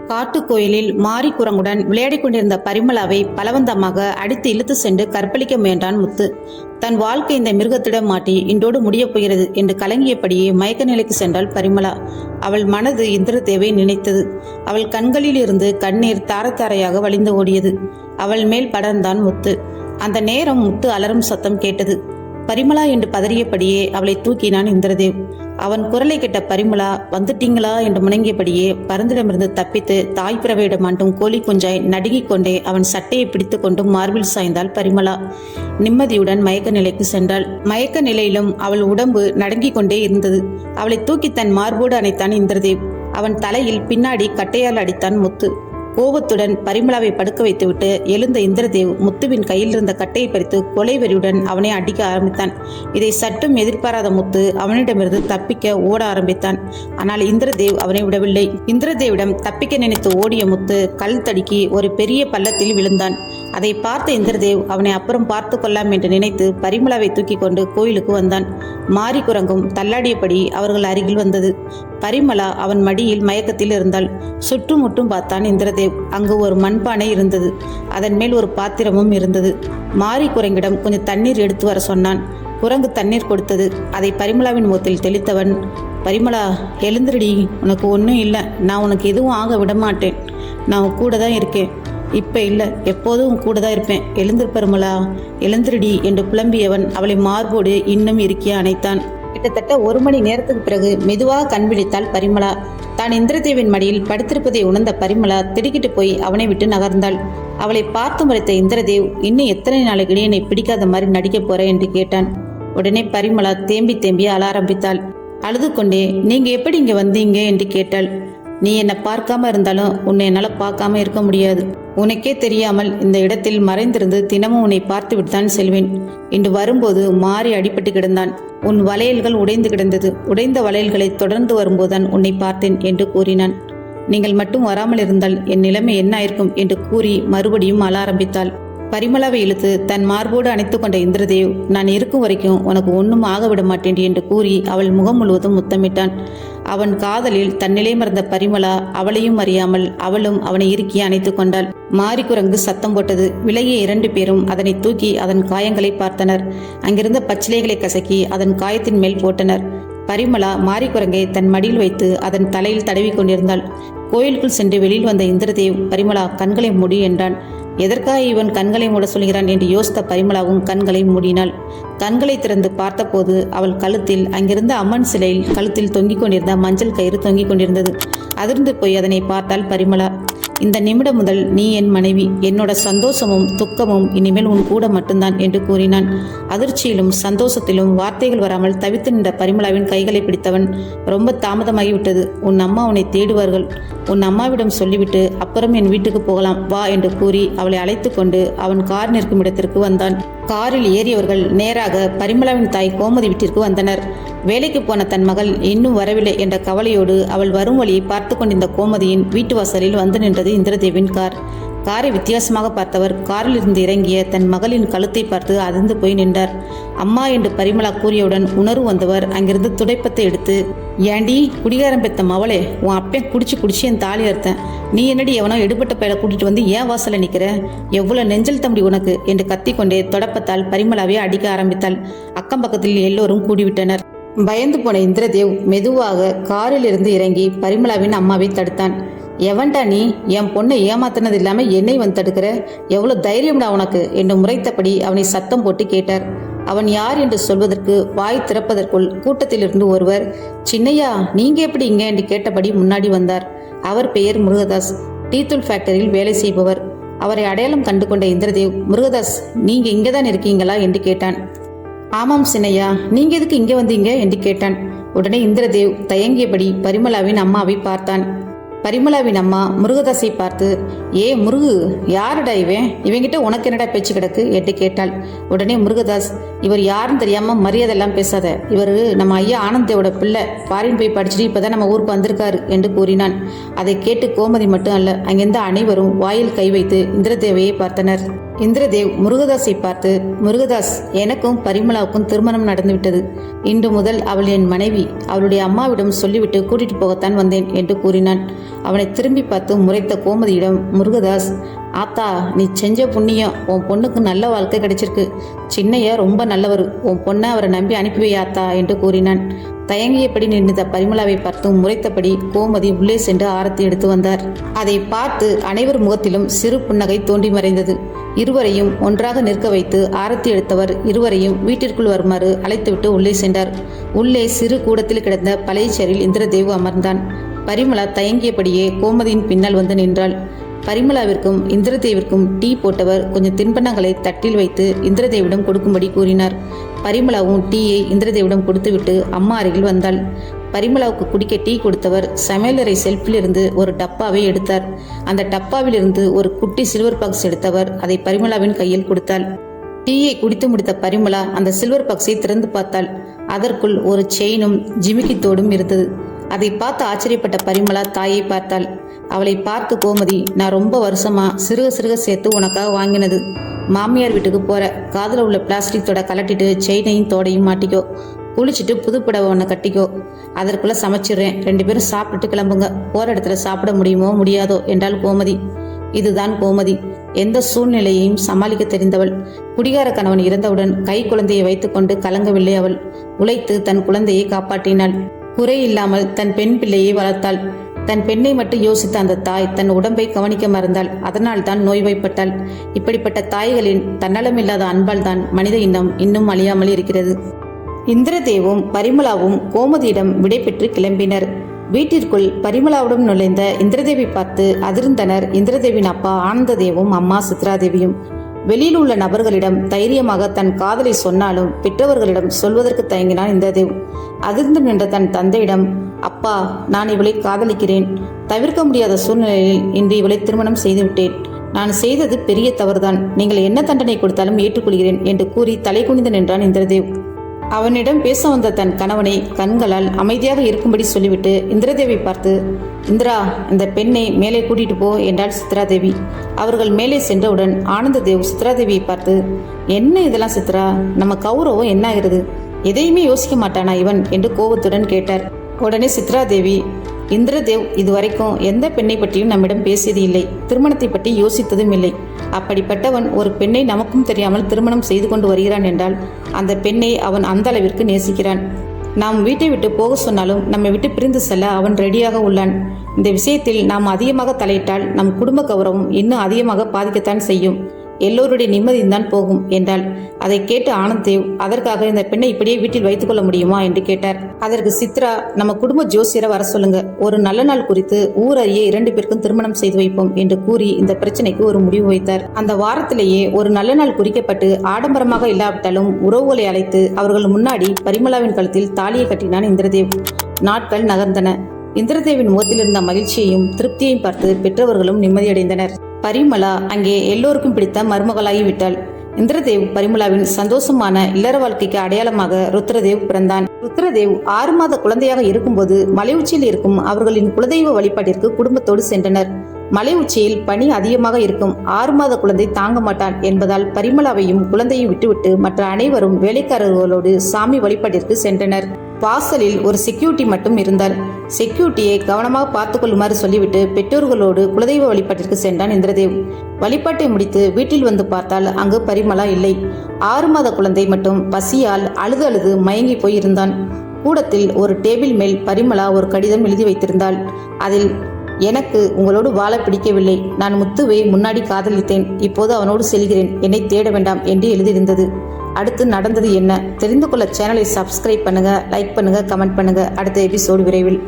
காட்டுக்கோயிலில் மாரி குரங்குடன் விளையாடிக் கொண்டிருந்த பரிமளாவை பலவந்தமாக அடித்து இழுத்து சென்று கற்பழிக்க முயன்றான் முத்து. தன் வாழ்க்கை இந்த மிருகத்திடம் மாட்டி இன்றோடு முடியப் போகிறது என்று கலங்கியபடியே மயக்க நிலைக்கு சென்றாள் பரிமளா. அவள் மனது இந்திரதேவை நினைத்தது. அவள் கண்களில் இருந்து கண்ணீர் தாரத்தாரையாக வழிந்து ஓடியது. அவள் மேல் படர்ந்தான் முத்து. அந்த நேரம் முத்து அலறும் சத்தம் கேட்டது. பரிமளா என்று பதறியபடியே அவளை தூக்கினான் இந்திரதேவ். அவன் குரலை கேட்ட பரிமளா வந்துட்டீங்களா என்று முணங்கியபடியே பருந்திடமிருந்து தப்பித்து தாய் பிறவையிடம் அண்டும் கோழி குஞ்சாய் நடுங்கிக் கொண்டே அவன் சட்டையை பிடித்து கொண்டு மார்பில் சாய்ந்தாள் பரிமளா. நிம்மதியுடன் மயக்க நிலைக்கு சென்றாள். மயக்க நிலையிலும் அவள் உடம்பு நடுங்கிக் கொண்டே இருந்தது. அவளை தூக்கி தன் மார்போடு அணைத்தான் இந்திரதேவ். அவன் தலையில் பின்னாடி கட்டையால் அடித்தான் முத்து. கோபத்துடன் பரிமளாவை படுக்க வைத்துவிட்டு எழுந்த இந்திரதேவ் முத்துவின் கையில் இருந்த கட்டையை பறித்து கொலை வெறியுடன் அவனை அடிக்க ஆரம்பித்தான். இதை சற்றும் எதிர்பாராத முத்து அவனிடமிருந்து தப்பிக்க ஓட ஆரம்பித்தான். ஆனால் இந்திரதேவ் அவனை விடவில்லை. இந்திரதேவிடம் தப்பிக்க நினைத்து ஓடிய முத்து கல் தடுக்கி ஒரு பெரிய பள்ளத்தில் விழுந்தான். அதை பார்த்த இந்திரதேவ் அவனை அப்புறம் பார்த்து கொள்ளலாம் என்று நினைத்து பரிமளாவை தூக்கி கொண்டு கோயிலுக்கு வந்தான். மாரி குரங்கும் தள்ளாடியபடி அவர்கள் அருகில் வந்தது. பரிமளா அவன் மடியில் மயக்கத்தில் இருந்தாள். சுற்றுமுற்றும் பார்த்தான் இந்திரதேவ். அங்கு ஒரு மண்பானை இருந்தது. அதன் மேல் ஒரு பாத்திரமும் இருந்தது. மாரி குரங்கிடம் கொஞ்சம் தண்ணீர் எடுத்து வர சொன்னான். குரங்கு தண்ணீர் கொடுத்தது. அதை பரிமளாவின் முகத்தில் தெளித்தவன், பரிமளா எழுந்திரடி, உனக்கு ஒன்றும் இல்லை, நான் உனக்கு எதுவும் ஆக விடமாட்டேன், நான் கூட தான் இருக்கேன், இப்போ இல்லை எப்போதும் கூட தான் இருப்பேன், எழுந்திரு பரிமளா, எழுந்திரடி என்று புலம்பியவன் அவளை மார்போடு இன்னும் இறுக்கிய அணைத்தான். கிட்டத்தட்ட 1 மணி நேரத்துக்கு பிறகு மெதுவாக கண் விழித்தாள் பரிமளா. தான் இந்திரதேவின் மடியில் படுத்திருப்பதை உணர்ந்த பரிமளா திடுக்கிட்டு போய் அவனை விட்டு நகர்ந்தாள். அவளை பார்த்து முறைத்த இந்திரதேவ், இன்னும் எத்தனை நாளைக்கு என்னை பிடிக்காத மாதிரி நடிக்க போற என்று கேட்டான். உடனே பரிமளா தேம்பி தேம்பி அழ ஆரம்பித்தாள். அழுது கொண்டே, நீங்க எப்படி இங்க வந்தீங்க என்று கேட்டாள். நீ என்னை பார்க்காம இருந்தாலும் உன்னை என்னால் பார்க்காம இருக்க முடியாது. உனக்கே தெரியாமல் இந்த இடத்தில் மறைந்திருந்து தினமும் உன்னை பார்த்து விட்டுதான் செல்வேன். இன்று வரும்போது மாறி அடிபட்டு கிடந்தான். உன் வளையல்கள் உடைந்து கிடந்தது. உடைந்த வளையல்களை தொடர்ந்து வரும்போதுதான் உன்னை பார்த்தேன் என்று கூறினான். நீங்கள் மட்டும் வராமல் இருந்தால் என் நிலைமை என்ன ஆயிருக்கும் என்று கூறி மறுபடியும் அழ ஆரம்பித்தாள். பரிமளாவை இழுத்து தன் மார்போடு அணைத்து கொண்ட இந்திரதேவ், நான் இருக்கும் வரைக்கும் உனக்கு ஒன்றும் ஆக விட மாட்டேன் என்று கூறி அவள் முகம் முழுவதும் முத்தமிட்டான். அவன் காதலில் தன்னிலை மறந்த பரிமளா அவளையும் அறியாமல் அவளும் அவனை இறுக்கி அணைத்து கொண்டாள். மாரி குரங்கு சத்தம் போட்டது. விலகிய 2 பேரும் அதனை தூக்கி அதன் காயங்களை பார்த்தனர். அங்கிருந்த பச்சிலைகளை கசக்கி அதன் காயத்தின் மேல் போட்டனர். பரிமளா மாரி குரங்கை தன் மடியில் வைத்து அதன் தலையில் தடவி கொண்டிருந்தாள். கோயிலுக்குள் சென்று வெளியில் வந்த இந்திரதேவ், பரிமளா கண்களை மூடி என்றான். எதற்காக இவன் கண்களை மூட சொல்கிறான் என்று யோசித்த பரிமளாவும் கண்களை மூடினாள். கண்களை திறந்து பார்த்தபோது அவள் கழுத்தில் அங்கிருந்த அம்மன் சிலையில் கழுத்தில் தொங்கிக் கொண்டிருந்த மஞ்சள் கயிறு தொங்கிக் கொண்டிருந்தது. அதிர்ந்து போய் அதனை பார்த்தாள் பரிமளா. இந்த நிமிடம் முதல் நீ என் மனைவி, என்னோட சந்தோஷமும் துக்கமும் இனிமேல் உன் கூட மட்டும்தான் என்று கூறினான். அதிர்ச்சியிலும் சந்தோஷத்திலும் வார்த்தைகள் வராமல் தவித்து நின்ற பரிமளாவின் கைகளை பிடித்தவன், ரொம்ப தாமதமாகிவிட்டது, உன் அம்மா உன்னை தேடுவார்கள், உன் அம்மாவிடம் சொல்லிவிட்டு அப்புறம் என் வீட்டுக்கு போகலாம் வா என்று கூறி அவளை அழைத்து கொண்டு அவன் கார் நிற்கும் இடத்திற்கு வந்தான். காரில் ஏறியவர்கள் நேராக பரிமளாவின் தாய் கோமதி வீட்டிற்கு வந்தனர். வேலைக்கு போன தன் மகள் இன்னும் வரவில்லை என்ற கவலையோடு அவள் வரும் வழியை பார்த்து கொண்டிருந்த கோமதியின் வீட்டு வாசலில் வந்து நின்றது இந்திரதேவின் கார். காரை வித்தியாசமாக பார்த்தவர் காரில் இருந்து இறங்கிய தன் மகளின் கழுத்தை பார்த்து அதிர்ந்து போய் நின்றார். அம்மா என்று பரிமளா கூறியவுடன் உணர்வு வந்தவர் அங்கிருந்து துடைப்பத்தை எடுத்து, ஏண்டி குடிகாரம் பெத்த மவளே, உன் அப்பன் குடிச்சு என் தாலி அறுத்தேன், நீ என்னடி எவனோ எடுபட்ட பையலை கூட்டிட்டு வந்து ஏன் வாசல நிற்கிற, எவ்வளவு நெஞ்சல் தம்பி உனக்கு என்று கத்திக்கொண்டே தொடப்பத்தால் பரிமளாவை அடிக்க ஆரம்பித்தாள். அக்கம் பக்கத்தில் எல்லோரும் கூடிவிட்டனர். பயந்து போன இந்திரதேவ் மெதுவாக காரில் இருந்து இறங்கி பரிமளாவின் அம்மாவை தடுத்தான். எவன்டா நீ, என் பொண்ணை ஏமாத்தினது இல்லாம என்னை வந்து தடுக்கிற, எவ்வளவு தைரியம்டா உனக்கு என்று முறைத்தபடி அவனை சத்தம் போட்டு கேட்டார். அவன் யார் என்று சொல்வதற்கு வாய் திறப்பதற்குள் கூட்டத்திலிருந்து ஒருவர், சின்னையா நீங்க எப்படி இங்க என்று கேட்டபடி முன்னாடி வந்தார். அவர் பெயர் முருகதாஸ், டீத்தூள் ஃபேக்டரியில் வேலை செய்பவர். அவரை அடையாளம் கண்டு கொண்ட இந்திரதேவ், முருகதாஸ் நீங்க இங்கதான் இருக்கீங்களா என்று கேட்டான். ஆமாம் சின்னையா, நீங்க எதுக்கு இங்க வந்தீங்க என்று கேட்டான். உடனே இந்திரதேவ் தயங்கியபடி பரிமளாவின் அம்மாவை பார்த்தான். பரிமளாவின் அம்மா முருகதாஸை பார்த்து, ஏ முருகு, யாருடா இவங்கிட்ட உனக்கு என்னடா பேச்சு கிடக்கு என்று கேட்டாள். உடனே முருகதாஸ், இவர் யாருன்னு தெரியாம மரியாதையெல்லாம் பேசாத, இவர் நம்ம ஐயா ஆனந்தேவோட பிள்ளை, ஃபாரின் போய் படிச்சுட்டு இப்பதான் நம்ம ஊருக்கு வந்திருக்காரு என்று கூறினான். அதை கேட்டு கோமதி மட்டும் அல்ல, அங்கிருந்த அனைவரும் வாயில் கை வைத்து இந்திரதேவையை பார்த்தனர். இந்திரதேவ் முருகதாஸை பார்த்து, முருகதாஸ், எனக்கும் பரிமளாவுக்கும் திருமணம் நடந்துவிட்டது. இன்று முதல் அவள் என் மனைவி. அவளுடைய அம்மாவிடம் சொல்லிவிட்டு கூட்டிட்டு போகத்தான் வந்தேன் என்று கூறினான். அவனை திரும்பி பார்த்து முறைத்த கோமதியிடம், முருகதாஸ், ஆத்தா, நீ செஞ்ச புண்ணியம், உன் பொண்ணுக்கு நல்ல வாழ்க்கை கிடைச்சிருக்கு. சின்னையா ரொம்ப நல்லவர், உன் பொண்ணை அவரை நம்பி அனுப்பி வை ஆத்தா என்று கூறினான். தயங்கியபடி நின்ற பரிமளாவை பார்த்து முறைத்தபடி கோமதி உள்ளே சென்று ஆரத்தி எடுத்து வந்தார். அதை பார்த்து அனைவர் முகத்திலும் சிறு புன்னகை தோன்றி மறைந்தது. இருவரையும் ஒன்றாக நிற்க வைத்து ஆரத்தி எடுத்தவர் இருவரையும் வீட்டிற்குள் வருமாறு அழைத்துவிட்டு உள்ளே சென்றார். உள்ளே சிறு கூடத்தில் கிடந்த பழைய சேரில் இந்திரதேவ் அமர்ந்தான். பரிமளா தயங்கியபடியே கோமதியின் பின்னால் வந்து நின்றாள். பரிமளாவிற்கும் இந்திரதேவிற்கும் டீ போட்டவர் கொஞ்சம் தின்பண்டங்களை தட்டில் வைத்து இந்திரதேவிடம் கொடுக்கும்படி கூறினார். பரிமளாவும் டீயை இந்திரதேவிடம் கொடுத்துவிட்டு அம்மா அருகில் வந்தாள். பரிமளாவுக்கு குடிக்க டீ கொடுத்தவர் சமையலறை செல்ஃபில் இருந்து ஒரு டப்பாவை எடுத்தார். அந்த டப்பாவில் இருந்து ஒரு குட்டி சில்வர் பாக்ஸ் எடுத்தவர் அதை பரிமளாவின் கையில் கொடுத்தாள். டீயை குடித்து முடித்த பரிமளா அந்த சில்வர் பாக்ஸை திறந்து பார்த்தாள். அதற்குள் ஒரு செயினும் ஜிமிக்கி தோடும் இருந்தது. அதை பார்த்து ஆச்சரியப்பட்ட பரிமளா தாயை பார்த்தாள். அவளை பார்த்து கோமதி, நான் ரொம்ப வருஷமா சிறுக சிறுக சேர்த்து உனக்காக வாங்கினது. மாமியார் வீட்டுக்கு போற, காதில் உள்ள பிளாஸ்டிக் தோட கலட்டிட்டு செயினையும் தோடையும் மாட்டிக்கோ. குளிச்சுட்டு புது புடவை ஒன்று கட்டிக்கோ. அதற்குள்ள சமைச்சிடுறேன். 2 பேரும் சாப்பிட்டுட்டு கிளம்புங்க. போற இடத்துல சாப்பிட முடியுமோ முடியாதோ என்றாள் கோமதி. இதுதான் கோமதி. எந்த சூழ்நிலையையும் சமாளிக்க தெரிந்தவள். குடிகார கணவன் இறந்தவுடன் கை குழந்தையை வைத்துக்கொண்டு கலங்கவில்லை அவள். உழைத்து தன் குழந்தையை காப்பாற்றினாள். குறையில்லாமல் தன் பெண் பிள்ளையை வளர்த்தாள். தன் பெண்ணை மட்டும் யோசித்த அந்த தாய் தன் உடம்பை கவனிக்க மறந்தாள். அதனால் தான் நோய்வாய்ப்பட்டாள். இப்படிப்பட்ட தாய்களின் தன்னலமில்லாத அன்பால் தான் மனித இனம் இன்னும் அழியாமல் இருக்கிறது. இந்திரதேவும் பரிமளாவும் கோமதியிடம் விடை பெற்று கிளம்பினர். வீட்டிற்குள் பரிமளாவுடன் நுழைந்த இந்திரதேவி பார்த்து அதிர்ந்தனர் இந்திரதேவின் அப்பா ஆனந்ததேவும் அம்மா சித்ராதேவியும். வெளியில் உள்ள நபர்களிடம் தைரியமாக தன் காதலை சொன்னாலும் பெற்றவர்களிடம் சொல்வதற்கு தயங்கினான் இந்திரதேவ். அதிர்ந்து நின்ற தன் தந்தையிடம், அப்பா, நான் இவளை காதலிக்கிறேன். தவிர்க்க முடியாத சூழ்நிலையில் இன்று இவளை திருமணம் செய்துவிட்டேன். நான் செய்தது பெரிய தவறுதான். நீங்கள் என்ன தண்டனை கொடுத்தாலும் ஏற்றுக்கொள்கிறேன் என்று கூறி தலை குனிந்து நின்றான் இந்திரதேவ். அவனிடம் பேச வந்த தன் கணவனை கண்களால் அமைதியாக இருக்கும்படி சொல்லிவிட்டு இந்திரதேவி பார்த்து, இந்திரா, இந்த பெண்ணை மேலே கூட்டிட்டு போ என்றாள் சித்ராதேவி. அவர்கள் மேலே சென்றவுடன் ஆனந்ததேவ் சித்ராதேவியை பார்த்து, என்ன இதெல்லாம் சித்ரா, நம்ம கௌரவம் என்ன ஆகிறது? எதையுமே யோசிக்க மாட்டானா இவன் என்று கோபத்துடன் கேட்டார். உடனே சித்ராதேவி, இந்திரதேவ் இதுவரைக்கும் எந்த பெண்ணை பற்றியும் நம்மிடம் பேசியது இல்லை. திருமணத்தை பற்றி யோசித்ததும் இல்லை. அப்படிப்பட்டவன் ஒரு பெண்ணை நமக்கும் தெரியாமல் திருமணம் செய்து கொண்டு வருகிறான் என்றால் அந்த பெண்ணை அவன் அந்த அளவிற்கு நேசிக்கிறான். நாம் வீட்டை விட்டு போக சொன்னாலும் நம்மை விட்டு பிரிந்து செல்ல அவன் ரெடியாக உள்ளான். இந்த விஷயத்தில் நாம் அதிகமாக தலையிட்டால் நம் குடும்ப கௌரவம் இன்னும் அதிகமாக பாதிக்கத்தான் செய்யும். எல்லோருடைய நிம்மதியும் போகும் என்றாள். அதை கேட்டு ஆனந்தேவ், அதற்காக இந்த பெண்ணை இப்படியே வீட்டில் வைத்துக் கொள்ள முடியுமா என்று கேட்டார். அதற்கு சித்ரா, நம்ம குடும்ப ஜோசியரை வர சொல்லுங்க. ஒரு நல்ல நாள் குறித்து ஊர் அறிய 2 பேருக்கும் திருமணம் செய்து வைப்போம் என்று கூறி இந்த பிரச்சனைக்கு ஒரு முடிவு வைத்தார். அந்த வாரத்திலேயே ஒரு நல்ல நாள் குறிக்கப்பட்டு ஆடம்பரமாக இல்லாவிட்டாலும் உறவுகளை அழைத்து அவர்கள் முன்னாடி பரிமளாவின் கழுத்தில் தாலியை கட்டினான் இந்திரதேவ். நாட்கள் நகர்ந்தன. இந்திரதேவின் முகத்தில் இருந்த மகிழ்ச்சியையும் திருப்தியையும் பார்த்து பெற்றவர்களும் நிம்மதியடைந்தனர். பரிமளா அங்கே எல்லோருக்கும் பிடித்த மருமகளாகிவிட்டாள். இந்திரதேவ் பரிமளாவின் சந்தோஷமான இல்லற வாழ்க்கைக்கு அடையாளமாக ருத்ரதேவ் பிறந்தான். ருத்ரதேவ் 6 மாத குழந்தையாக இருக்கும்போது மலை உச்சியில் இருக்கும் அவர்களின் குலதெய்வ வழிபாட்டிற்கு குடும்பத்தோடு சென்றனர். மலை உச்சியில் பனி அதிகமாக இருக்கும். 6 மாத குழந்தை தாங்க மாட்டான் என்பதால் பரிமளாவையும் குழந்தையும் விட்டுவிட்டு மற்ற அனைவரும் வேலைக்காரர்களோடு சாமி வழிபாட்டிற்கு சென்றனர். வாசலில் ஒரு செக்யூரிட்டி மட்டும் இருந்தார். செக்யூரிட்டியை கவனமாக பார்த்துக் கொள்ளுமாறு சொல்லிவிட்டு பெற்றோர்களோடு குலதெய்வ வழிபாட்டிற்கு சென்றான் இந்திரதேவ். வழிபாட்டை முடித்து வீட்டில் வந்து பார்த்தால் அங்கு பரிமளா இல்லை. 6 மாத குழந்தை மட்டும் பசியால் அழுது அழுது மயங்கி போயிருந்தான். கூடத்தில் ஒரு டேபிள் மேல் பரிமளா ஒரு கடிதம் எழுதி வைத்திருந்தாள். அதில், எனக்கு உங்களோடு வாழ பிடிக்கவில்லை. நான் முத்துவை முன்னாடி காதலித்தேன். இப்போது அவனோடு செல்கிறேன். என்னை தேட வேண்டாம் என்று எழுதியிருந்தது. அடுத்து நடந்தது என்ன தெரிந்து கொள்ள சேனலை சப்ஸ்கிரைப் பண்ணுங்க, லைக் பண்ணுங்க, கமெண்ட் பண்ணுங்க. அடுத்த எபிசோடு விரைவில்.